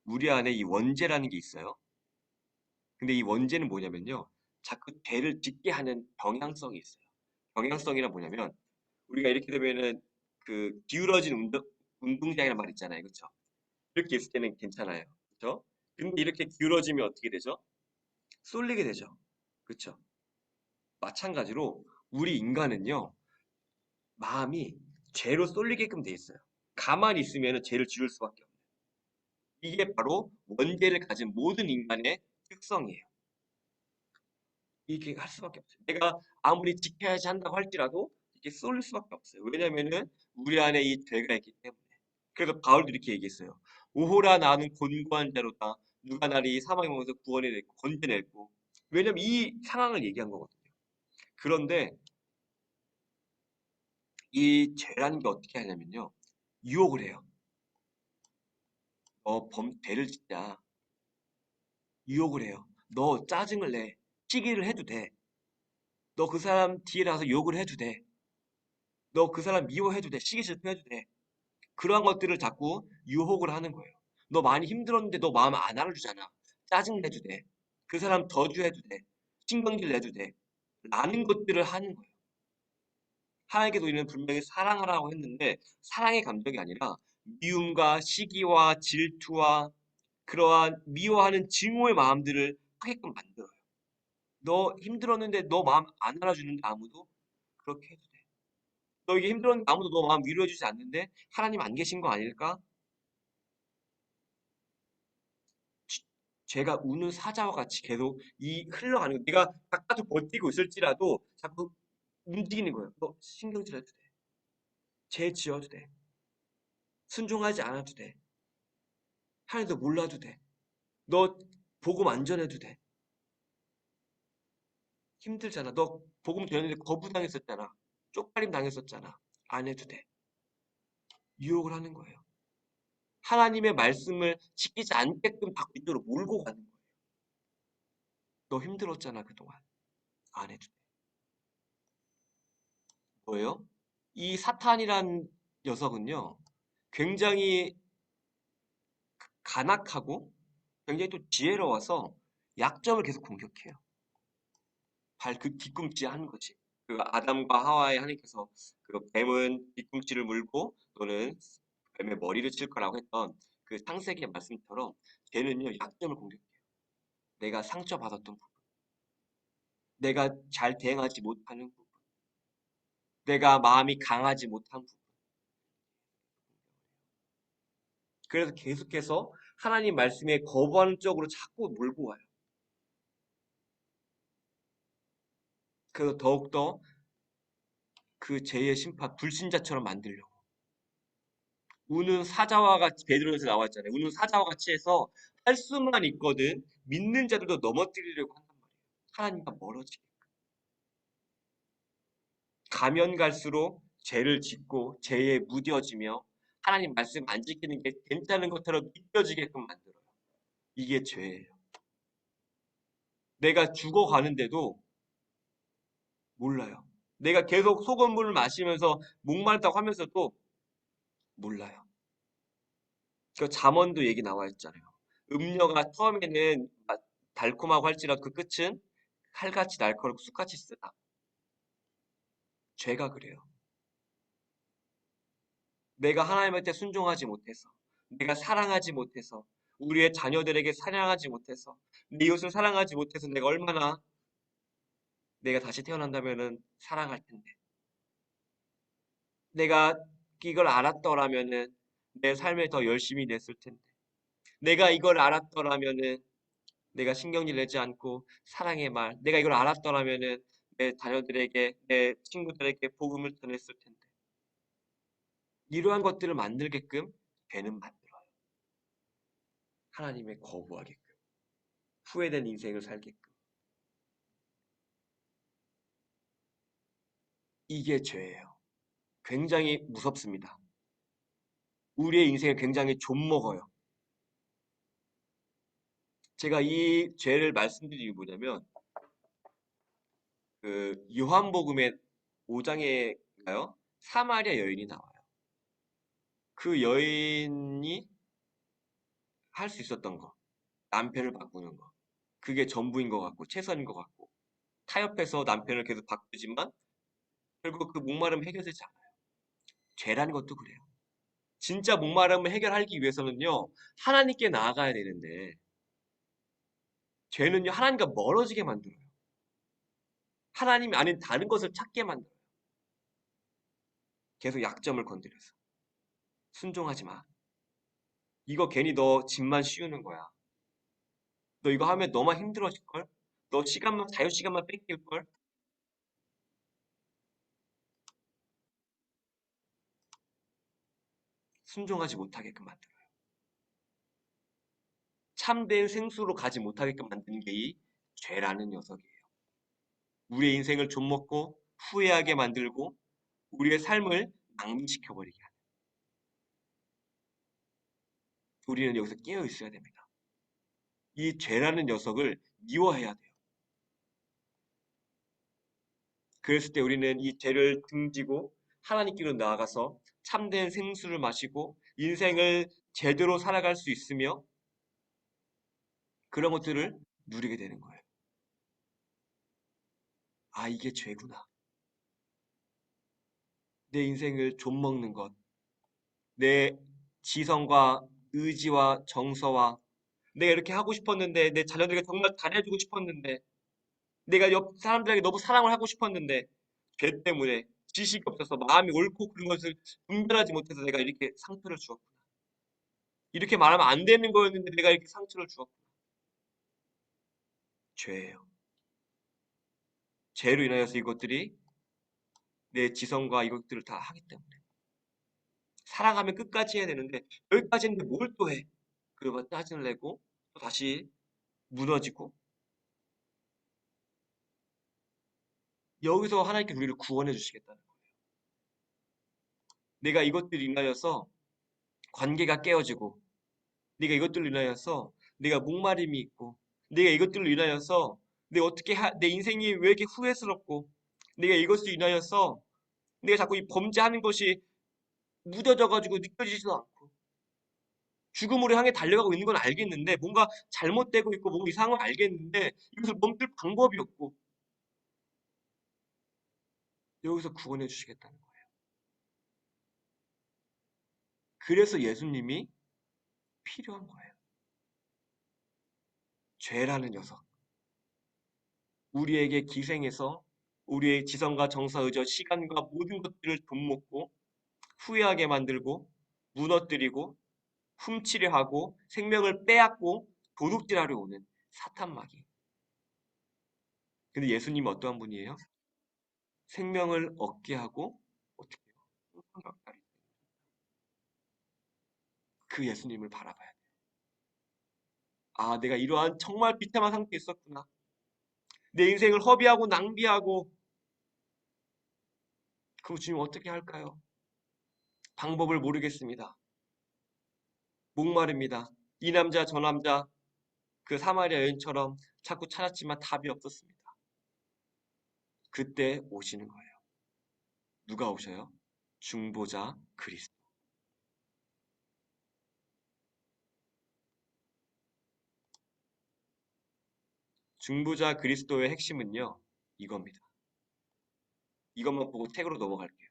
우리 안에 이 원죄라는 게 있어요. 근데 이 원죄는 뭐냐면요. 자꾸 죄를 짓게 하는 경향성이 있어요. 경향성이란 뭐냐면 우리가 이렇게 되면은 그 기울어진 운동장이라는 말 있잖아요. 그렇죠? 이렇게 있을 때는 괜찮아요. 그렇죠? 근데 이렇게 기울어지면 어떻게 되죠? 쏠리게 되죠. 그렇죠? 마찬가지로 우리 인간은요. 마음이 죄로 쏠리게끔 돼 있어요. 가만히 있으면 죄를 지을 수밖에 없어요. 이게 바로 원죄를 가진 모든 인간의 특성이에요. 이렇게 할 수밖에 없어요. 내가 아무리 지켜야지 한다고 할지라도 이게 쏠릴 수밖에 없어요. 왜냐면은 우리 안에 이 죄가 있기 때문에. 그래서 바울도 이렇게 얘기했어요. 오호라 나는 곤고한 자로다. 누가 나를 이 사망의 몸에서 구원해냈고 건져냈고. 왜냐면 이 상황을 얘기한 거거든요. 그런데 이 죄라는 게 어떻게 하냐면요. 유혹을 해요. 죄를 짓자. 유혹을 해요. 너 짜증을 내. 시기를 해도 돼. 너 그 사람 뒤에 나가서 욕을 해도 돼. 너 그 사람 미워해도 돼. 시기 질투해도 돼. 그러한 것들을 자꾸 유혹을 하는 거예요. 너 많이 힘들었는데 너 마음 안 알아주잖아. 짜증 내도 돼. 그 사람 저주해도 돼. 신경질 내도 돼. 라는 것들을 하는 거예요. 하나님께서 우리는 분명히 사랑하라고 했는데 사랑의 감정이 아니라 미움과 시기와 질투와 그러한 미워하는 증오의 마음들을 하게끔 만들어요. 너 힘들었는데 너 마음 안 알아주는데 아무도 그렇게 해도 돼. 너 이게 힘들었는데 아무도 너 마음 위로해주지 않는데 하나님 안 계신 거 아닐까? 지- 제가 우는 사자와 같이 계속 이 흘러가는 거. 내가 바깥으로 버티고 있을지라도 자꾸 움직이는 거예요. 너 신경질 해도 돼. 죄 지어도 돼. 순종하지 않아도 돼. 하나님도 몰라도 돼. 너 복음 안 전해도 돼. 힘들잖아. 너 복음 전했는데 거부당했었잖아. 쪽팔림 당했었잖아. 안 해도 돼. 유혹을 하는 거예요. 하나님의 말씀을 지키지 않게끔 자꾸 이쪽으로 몰고 가는 거예요. 너 힘들었잖아, 그동안. 안 해도 돼. 뭐예요? 이 사탄이란 녀석은요, 굉장히 간악하고 굉장히 또 지혜로워서 약점을 계속 공격해요. 그 뒤꿈치에 하는 거지. 그 아담과 하와의 하나님께서 그 뱀은 뒤꿈치를 물고 너는 뱀의 머리를 칠 거라고 했던 그 창세기의 말씀처럼 걔는요 약점을 공격해요. 내가 상처받았던 부분, 내가 잘 대응하지 못하는 부분, 내가 마음이 강하지 못한 부분. 그래서 계속해서 하나님 말씀에 거부하는 쪽으로 자꾸 몰고 와요. 그래서 더욱더 그 죄의 심판, 불신자처럼 만들려고. 우는 사자와 같이 베드로에서 나왔잖아요. 우는 사자와 같이 해서 할 수만 있거든 믿는 자들도 넘어뜨리려고 한단 말이에요. 하나님과 멀어지게. 가면 갈수록 죄를 짓고 죄에 무뎌지며 하나님 말씀 안 지키는 게 괜찮은 것처럼 믿겨지게끔 만들어요. 이게 죄예요. 내가 죽어가는데도 몰라요. 내가 계속 소금물을 마시면서 목마르다고 하면서도 몰라요. 그 잠언도 얘기 나와 있잖아요. 음료가 처음에는 달콤하고 할지라도 그 끝은 칼같이 날카롭고 쑥같이 쓰다. 죄가 그래요. 내가 하나님한테 순종하지 못해서, 내가 사랑하지 못해서, 우리의 자녀들에게 사랑하지 못해서, 내 이웃을 사랑하지 못해서 내가 얼마나 내가 다시 태어난다면은 사랑할 텐데. 내가 이걸 알았더라면은 내 삶에 더 열심히 냈을 텐데. 내가 이걸 알았더라면은 내가 신경질 내지 않고 사랑의 말, 내가 이걸 알았더라면은 내 자녀들에게, 내 친구들에게 복음을 전했을 텐데. 이러한 것들을 만들게끔 죄는 만들어요. 하나님의 거부하게끔. 후회된 인생을 살게끔. 이게 죄예요. 굉장히 무섭습니다. 우리의 인생을 굉장히 좀먹어요. 제가 이 죄를 말씀드린 게 뭐냐면 그 요한복음의 5장에가요. 사마리아 여인이 나와요. 그 여인이 할 수 있었던 거. 남편을 바꾸는 거. 그게 전부인 것 같고 최선인 것 같고 타협해서 남편을 계속 바꾸지만 결국 그 목마름 해결되지 않아요. 죄라는 것도 그래요. 진짜 목마름을 해결하기 위해서는요. 하나님께 나아가야 되는데 죄는요. 하나님과 멀어지게 만들어요. 하나님이 아닌 다른 것을 찾게 만들어요. 계속 약점을 건드려서. 순종하지 마. 이거 괜히 너 집만 씌우는 거야. 너 이거 하면 너만 힘들어질걸? 너 시간만, 자유시간만 뺏길걸? 순종하지 못하게끔 만들어요. 참된 생수로 가지 못하게끔 만드는 게 이 죄라는 녀석이에요. 우리의 인생을 좀먹고 후회하게 만들고 우리의 삶을 낭비시켜버리게 하는. 우리는 여기서 깨어 있어야 됩니다. 이 죄라는 녀석을 미워해야 돼요. 그랬을 때 우리는 이 죄를 등지고 하나님께로 나아가서 참된 생수를 마시고 인생을 제대로 살아갈 수 있으며 그런 것들을 누리게 되는 거예요. 아, 이게 죄구나. 내 인생을 좀먹는 것, 내 지성과 의지와 정서와 내가 이렇게 하고 싶었는데 내 자녀들에게 정말 잘해주고 싶었는데 내가 옆 사람들에게 너무 사랑을 하고 싶었는데 죄 때문에 지식이 없어서 마음이 옳고 그른 것을 분별하지 못해서 내가 이렇게 상처를 주었구나. 이렇게 말하면 안 되는 거였는데 내가 이렇게 상처를 주었구나. 죄예요. 죄로 인하여서 이것들이 내 지성과 이것들을 다 하기 때문에. 살아가면 끝까지 해야 되는데 여기까지 했는데 뭘 또 해? 그러면 짜증을 내고 또 다시 무너지고 여기서 하나님께 우리를 구원해 주시겠다는 거예요. 내가 이것들을 인하여서 관계가 깨어지고 내가 이것들로 인하여서 내가 목마름이 있고 내가 이것들로 인하여서 내 인생이 왜 이렇게 후회스럽고 내가 이것으로 인하여서 내가 자꾸 이 범죄하는 것이 무뎌져 가지고 느껴지지도 않고 죽음으로 향해 달려가고 있는 건 알겠는데 뭔가 잘못되고 있고 뭔가 이상한 걸 알겠는데 이것을 멈출 방법이 없고 여기서 구원해 주시겠다는 거예요. 그래서 예수님이 필요한 거예요. 죄라는 녀석. 우리에게 기생해서 우리의 지성과 정서, 의저, 시간과 모든 것들을 돈먹고 후회하게 만들고 무너뜨리고 훔치려 하고 생명을 빼앗고 도둑질하려 오는 사탄 마귀. 근데 예수님은 어떠한 분이에요? 생명을 얻게 하고 어떻게 해요? 그 예수님을 바라봐야 돼요. 아, 내가 이러한 정말 비참한 상태에 있었구나. 내 인생을 허비하고 낭비하고 그럼 주님 어떻게 할까요? 방법을 모르겠습니다. 목마릅니다. 이 남자 저 남자 그 사마리아 여인처럼 자꾸 찾았지만 답이 없었습니다. 그때 오시는 거예요. 누가 오셔요? 중보자 그리스도. 중보자 그리스도의 핵심은요. 이겁니다. 이것만 보고 책으로 넘어갈게요.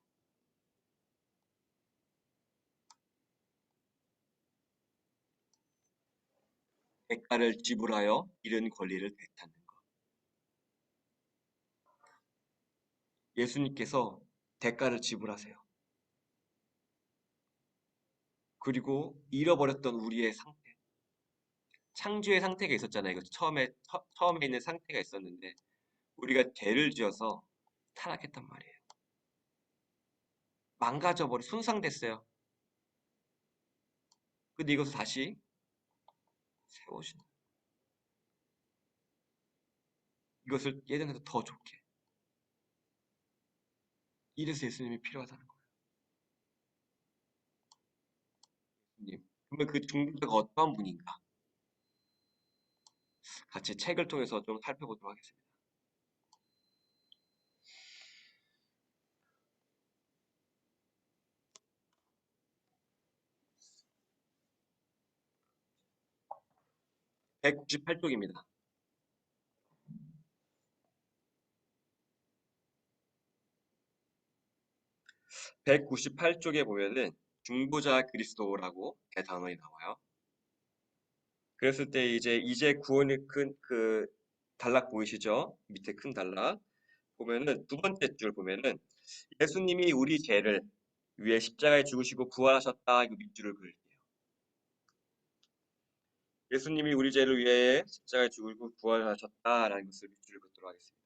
대가를 지불하여 잃은 권리를 되찾는 것. 예수님께서 대가를 지불하세요. 그리고 잃어버렸던 우리의 상태. 창조의 상태가 있었잖아요. 이거 처음에 있는 상태가 있었는데 우리가 죄를 지어서 타락했단 말이에요. 손상됐어요. 근데 이것을 다시 세우신 이것을 예전에도 더 좋게. 이래서 예수님이 필요하다는 거예요. 예수님. 그러면 그 중보자가 어떠한 분인가? 같이 책을 통해서 좀 살펴보도록 하겠습니다. 198쪽입니다. 198쪽에 보면은 중보자 그리스도라고 단어가 나와요. 그랬을 때 이제 구원의 큰 그 단락 보이시죠? 밑에 큰 단락 보면은 두 번째 줄 보면은 예수님이 우리 죄를 위해 십자가에 죽으시고 부활하셨다. 이거 밑줄을 그을게요. 예수님이 우리 죄를 위해 십자가에 죽으시고 부활하셨다라는 것을 밑줄을 긋도록 하겠습니다.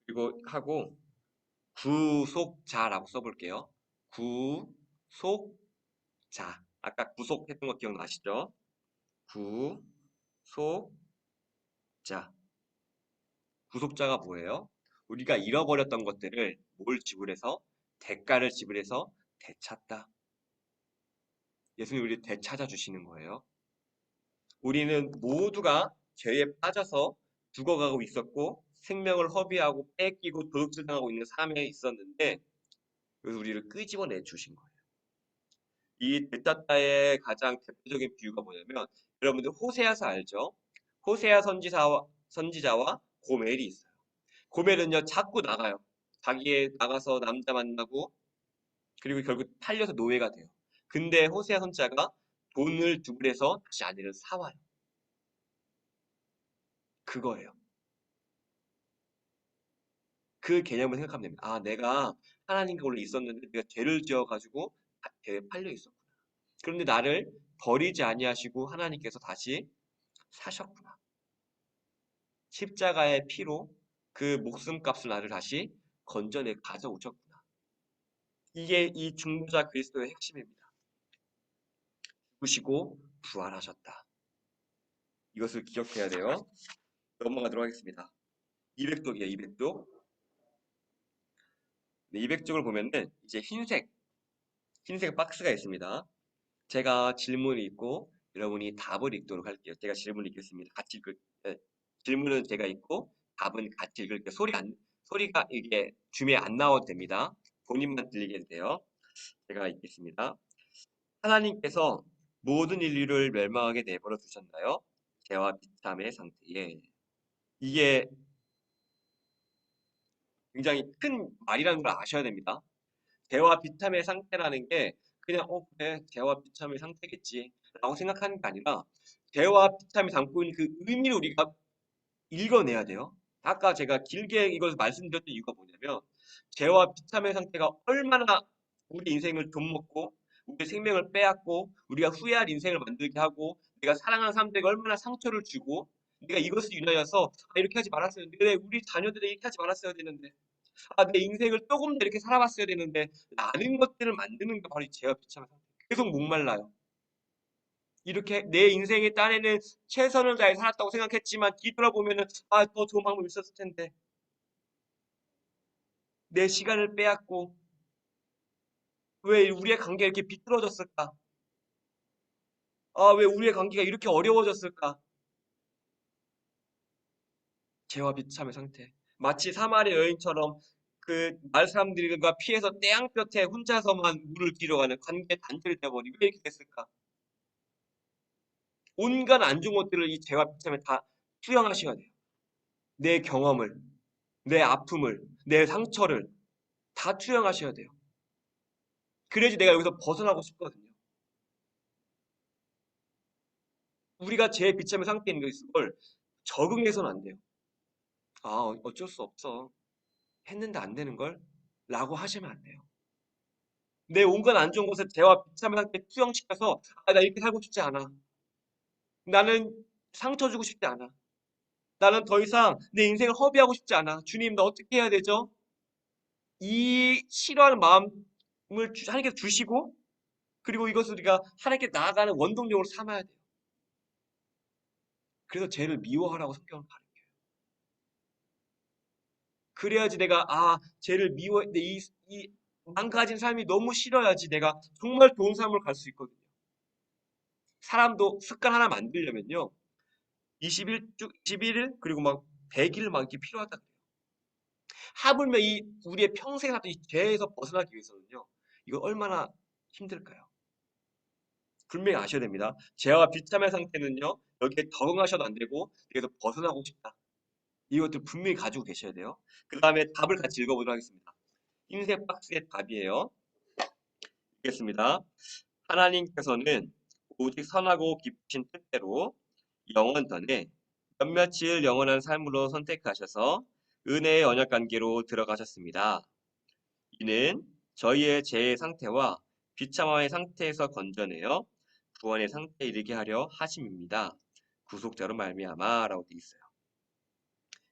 그리고 하고 구속자라고 써볼게요. 구속자. 아까 구속했던 거 기억나시죠? 구속자. 구속자가 뭐예요? 우리가 잃어버렸던 것들을 뭘 지불해서? 대가를 지불해서 되찾다. 예수님이 우리를 되찾아 주시는 거예요. 우리는 모두가 죄에 빠져서 죽어가고 있었고 생명을 허비하고 뺏기고 도둑질당하고 있는 삶에 있었는데 그래서 우리를 끄집어내 주신 거예요. 이 되찾다의 가장 대표적인 비유가 뭐냐면 여러분들 호세아서 알죠? 호세아 선지자와 고멜이 있어요. 고멜은요 자꾸 나가요. 자기의 나가서 남자 만나고 그리고 결국 팔려서 노예가 돼요. 근데 호세아 손자가 돈을 두불해서 다시 아내를 사와요. 그거예요. 그 개념을 생각하면 됩니다. 아, 내가 하나님과 원래 있었는데 내가 죄를 지어가지고 죄에 팔려 있었구나. 그런데 나를 버리지 아니하시고 하나님께서 다시 사셨구나. 십자가의 피로 그 목숨값을 나를 다시 건져내 가져오셨구나. 이게 이 중보자 그리스도의 핵심입니다. 죽으시고 부활하셨다. 이것을 기억해야 돼요. 넘어가도록 하겠습니다. 200쪽이에요, 200쪽. 네, 200쪽을 보면은 이제 흰색 박스가 있습니다. 제가 질문이 있고 여러분이 답을 읽도록 할게요. 제가 질문을 읽겠습니다. 같이 질문은 제가 읽고 답은 같이 읽을게요. 소리가 이게 줌에 안 나와도 됩니다. 본인만 들리게 돼요. 제가 읽겠습니다. 하나님께서 모든 인류를 멸망하게 내버려 두셨나요? 죄와 비참의 상태에. 이게 굉장히 큰 말이라는 걸 아셔야 됩니다. 죄와 비참의 상태라는 게 그냥 그래 죄와 비참의 상태겠지 라고 생각하는 게 아니라 죄와 비참이 담고 있는 그 의미를 우리가 읽어내야 돼요. 아까 제가 길게 이것을 말씀드렸던 이유가 뭐냐면 죄와 비참의 상태가 얼마나 우리 인생을 돈먹고 우리 생명을 빼앗고 우리가 후회할 인생을 만들게 하고 내가 사랑하는 사람들에게 얼마나 상처를 주고 내가 이것을 인하여서 이렇게 하지 말았어야 되는데 그래, 우리 자녀들에게 이렇게 하지 말았어야 되는데 내 인생을 조금 더 이렇게 살아봤어야 되는데 라는 것들을 만드는 게 바로 이 죄와 비참한 상태. 계속 목말라요. 이렇게 내 인생의 딴에는 최선을 다해 살았다고 생각했지만 뒤돌아보면은 더 좋은 방법이 있었을 텐데 내 시간을 빼앗고 왜 우리의 관계가 이렇게 비뚤어졌을까? 왜 우리의 관계가 이렇게 어려워졌을까? 죄와 비참의 상태. 마치 사마리아 여인처럼 그 마을 사람들과 피해서 떼양볕에 혼자서만 물을 길어가는 관계 단절이 되어버리고 왜 이렇게 됐을까? 온갖 안 좋은 것들을 이 죄와 비참에 다 투영하셔야 돼요. 내 경험을, 내 아픔을, 내 상처를 다 투영하셔야 돼요. 그래야지 내가 여기서 벗어나고 싶거든요. 우리가 죄의 비참의 상태에 있는 걸 적응해서는 안 돼요. 어쩔 수 없어. 했는데 안 되는 걸? 라고 하시면 안 돼요. 내 온갖 안 좋은 것을 죄와 비참의 상태에 투영시켜서 나 이렇게 살고 싶지 않아. 나는 상처 주고 싶지 않아. 나는 더 이상 내 인생을 허비하고 싶지 않아. 주님, 나 어떻게 해야 되죠? 이 싫어하는 마음을 하나님께서 주시고 그리고 이것을 우리가 하나님께 나아가는 원동력으로 삼아야 돼요. 그래서 죄를 미워하라고 성경은 가르쳐요. 그래야지 내가 죄를 이 망가진 삶이 너무 싫어야지 내가 정말 좋은 삶을 갈 수 있거든요. 사람도 습관 하나 만들려면요. 21일 그리고 막 100일 막 이렇게 필요하다 그래요. 하물며 이 우리의 평생 살던 이 죄에서 벗어나기 위해서는요. 이거 얼마나 힘들까요? 분명히 아셔야 됩니다. 죄와 비참한 상태는요. 여기에 적응하셔도 안 되고 여기서 벗어나고 싶다. 이것들 분명히 가지고 계셔야 돼요. 그 다음에 답을 같이 읽어보도록 하겠습니다. 흰색 박스의 답이에요. 읽겠습니다. 하나님께서는 오직 선하고 깊으신 뜻대로 영원전에 몇몇을 영원한 삶으로 선택하셔서 은혜의 언약 관계로 들어가셨습니다. 이는 저희의 죄의 상태와 비참함의 상태에서 건져내어 구원의 상태에 이르게 하려 하심입니다. 구속자로 말미암아라고 되어 있어요.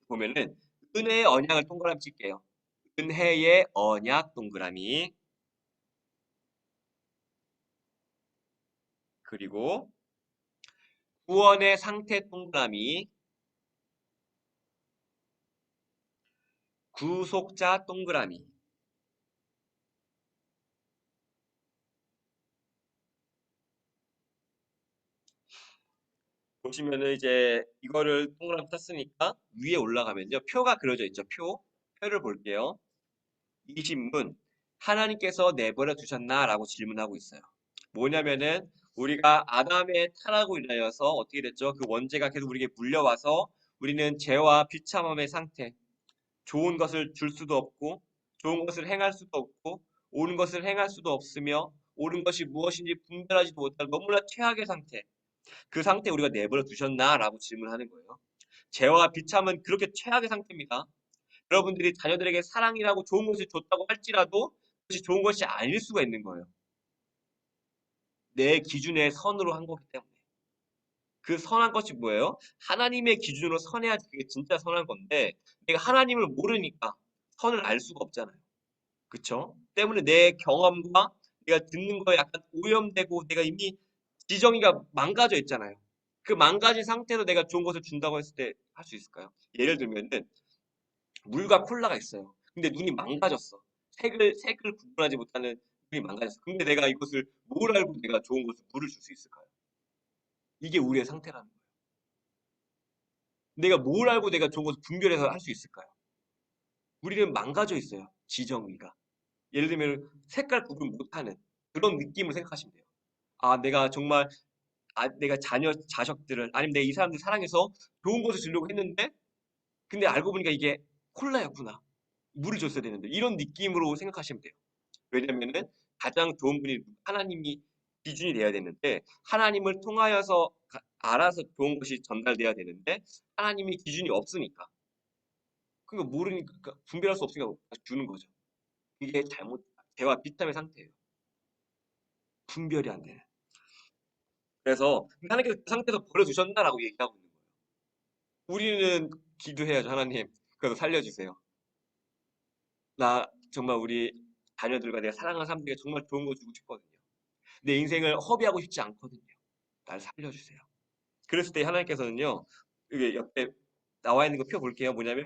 보면은 은혜의 언약을 동그라미 칠게요. 은혜의 언약 동그라미 그리고 구원의 상태 동그라미 구속자 동그라미 보시면은 이제 이거를 동그라미 쳤으니까 위에 올라가면요. 표가 그려져 있죠. 표를 볼게요. 이 신문 하나님께서 내버려 두셨나라고 질문하고 있어요. 뭐냐면은 우리가 아담의 타락으로 인하여서 어떻게 됐죠? 그 원죄가 계속 우리에게 물려와서 우리는 죄와 비참함의 상태, 좋은 것을 줄 수도 없고 좋은 것을 행할 수도 없고 옳은 것을 행할 수도 없으며 옳은 것이 무엇인지 분별하지도 못할 너무나 최악의 상태. 그 상태에 우리가 내버려 두셨나라고 질문하는 거예요. 죄와 비참은 그렇게 최악의 상태입니다. 여러분들이 자녀들에게 사랑이라고 좋은 것을 줬다고 할지라도 그것이 좋은 것이 아닐 수가 있는 거예요. 내 기준의 선으로 한 거기 때문에. 그 선한 것이 뭐예요? 하나님의 기준으로 선해야지 그게 진짜 선한 건데 내가 하나님을 모르니까 선을 알 수가 없잖아요. 그쵸? 때문에 내 경험과 내가 듣는 거에 약간 오염되고 내가 이미 지정이가 망가져 있잖아요. 그 망가진 상태로 내가 좋은 것을 준다고 했을 때 할 수 있을까요? 예를 들면은 물과 콜라가 있어요. 근데 눈이 망가졌어. 색을 구분하지 못하는 눈이 망가졌어. 근데 내가 이것을 뭘 알고 내가 좋은 것을 물을 줄 수 있을까요? 이게 우리의 상태라는 거예요. 내가 뭘 알고 내가 좋은 것을 분별해서 할 수 있을까요? 우리는 망가져 있어요. 지정의가. 예를 들면 색깔 구분 못하는 그런 느낌을 생각하시면 돼요. 아, 내가 정말 내가 자식들을 아니면 내가 이 사람들 사랑해서 좋은 것을 주려고 했는데 근데 알고 보니까 이게 콜라였구나. 물을 줬어야 되는데 이런 느낌으로 생각하시면 돼요. 왜냐면은 가장 좋은 분이 하나님이 기준이 돼야 되는데 하나님을 통하여서 알아서 좋은 것이 전달돼야 되는데 하나님이 기준이 없으니까 그러니까 모르니까 분별할 수 없으니까 주는 거죠. 이게 잘못 대화 비참의 상태예요. 분별이 안 되는. 그래서 하나님께서 그 상태에서 버려주셨나라고 얘기하고 있는 거예요. 우리는 기도해야죠. 하나님 그래서 살려주세요. 나 정말 우리 자녀들과 내가 사랑하는 사람들에게 정말 좋은 거 주고 싶거든요. 내 인생을 허비하고 싶지 않거든요. 날 살려주세요. 그랬을 때 하나님께서는요. 이게 옆에 나와 있는 거 펴볼게요. 뭐냐면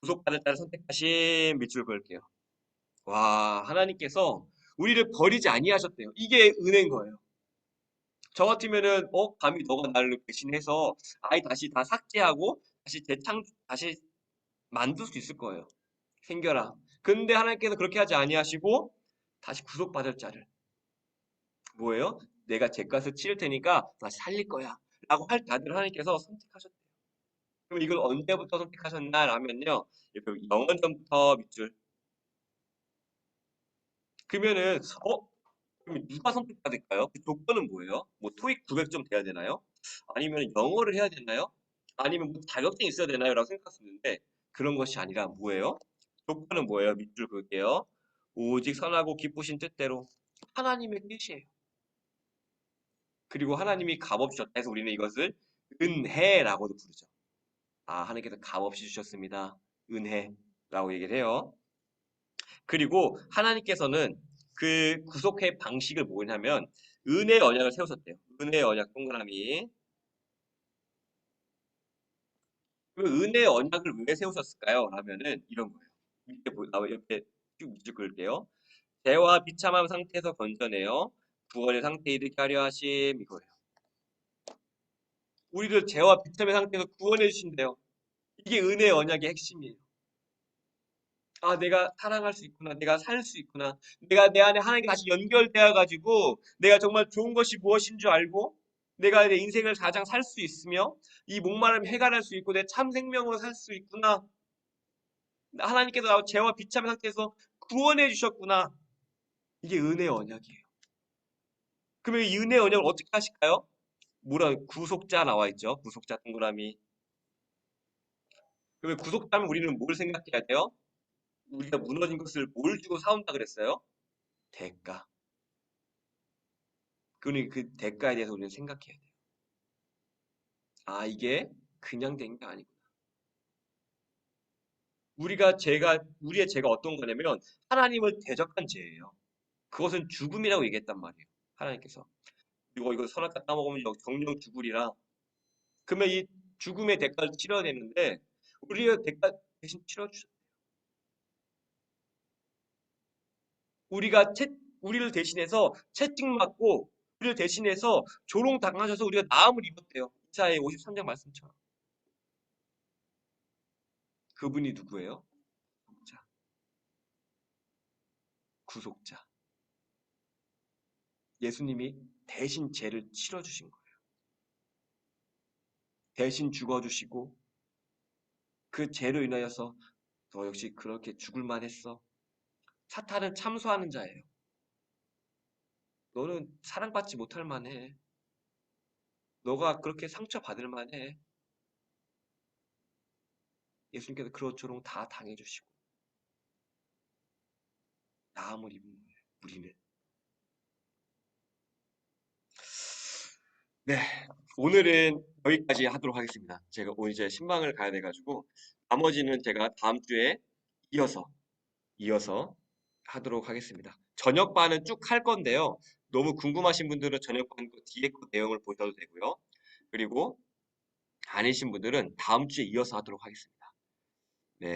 구속받을 자를 선택하신 밑줄 그을게요. 와, 하나님께서 우리를 버리지 아니하셨대요. 이게 은혜인 거예요. 저 같으면은 감히 너가 나를 배신해서 아예 다시 다 삭제하고 다시 만들 수 있을 거예요. 생겨라. 근데 하나님께서 그렇게 하지 아니하시고 다시 구속받을 자를 뭐예요? 내가 죄값을 치를 테니까 다시 살릴 거야. 라고 할 자들을 하나님께서 선택하셨대요. 그럼 이걸 언제부터 선택하셨나라면요. 영원전부터 밑줄. 그러면은 그럼 누가 선택받을까요? 그 조건은 뭐예요? 뭐 토익 900점 돼야 되나요? 아니면 영어를 해야 되나요? 아니면 뭐 자격증이 있어야 되나요? 라고 생각할 수 있는데 그런 것이 아니라 뭐예요? 조건은 뭐예요? 밑줄 그을게요. 오직 선하고 기쁘신 뜻대로 하나님의 뜻이에요. 그리고 하나님이 값없이 줬다 해서 우리는 이것을 은혜라고도 부르죠. 아, 하나님께서 값없이 주셨습니다. 은혜라고 얘기를 해요. 그리고 하나님께서는 그 구속의 방식을 뭐냐면 은혜의 언약을 세우셨대요. 은혜의 언약 동그라미. 그 은혜의 언약을 왜 세우셨을까요? 라면은 이런 거예요. 옆에 쭉 밑줄 그을게요. 죄와 비참한 상태에서 건져내어 구원의 상태에 이르게 하려 하심 이거예요. 우리를 죄와 비참의 상태에서 구원해 주신대요. 이게 은혜의 언약의 핵심이에요. 아, 내가 사랑할 수 있구나. 내가 살 수 있구나. 내가 내 안에 하나님과 다시 연결되어 가지고 내가 정말 좋은 것이 무엇인 줄 알고 내가 내 인생을 가장 살 수 있으며 이 목마름을 해결할 수 있고 내 참 생명으로 살 수 있구나. 하나님께서 나 죄와 비참의 상태에서 구원해 주셨구나. 이게 은혜의 언약이에요. 그러면 이 은혜의 언약을 어떻게 하실까요? 뭐라 구속자 나와 있죠. 구속자 동그라미. 그러면 구속자면 우리는 뭘 생각해야 돼요? 우리가 무너진 것을 뭘 주고 사온다 그랬어요? 대가. 그러니 그 대가에 대해서 우리는 생각해야 돼요. 아, 이게 그냥 된 게 아니구나. 우리의 죄가 어떤 거냐면 하나님을 대적한 죄예요. 그것은 죽음이라고 얘기했단 말이에요. 하나님께서. 이거 선악과 따먹으면 정령 죽으리라. 그러면 이 죽음의 대가를 치러야 되는데 우리의 대가 대신 치러주셨. 우리가 우리를 대신해서 채찍 맞고 우리를 대신해서 조롱 당하셔서 우리가 나음을 입었대요. 이사야 53장 말씀처럼. 그분이 누구예요? 구속자. 구속자. 예수님이 대신 죄를 치러주신 거예요. 대신 죽어주시고 그 죄로 인하여서 너 역시 그렇게 죽을 만했어. 사탄은 참소하는 자예요. 너는 사랑받지 못할 만해. 너가 그렇게 상처받을 만해. 예수님께서 그렇죠롱 다 당해주시고 나음을 입은 거예요. 우리는. 네, 오늘은 여기까지 하도록 하겠습니다. 제가 오늘 이제 신방을 가야 돼가지고 나머지는 제가 다음 주에 이어서 이어서 하도록 하겠습니다. 저녁반은 쭉 할 건데요. 너무 궁금하신 분들은 저녁반 거 뒤에 거 내용을 보셔도 되고요. 그리고 아니신 분들은 다음 주에 이어서 하도록 하겠습니다.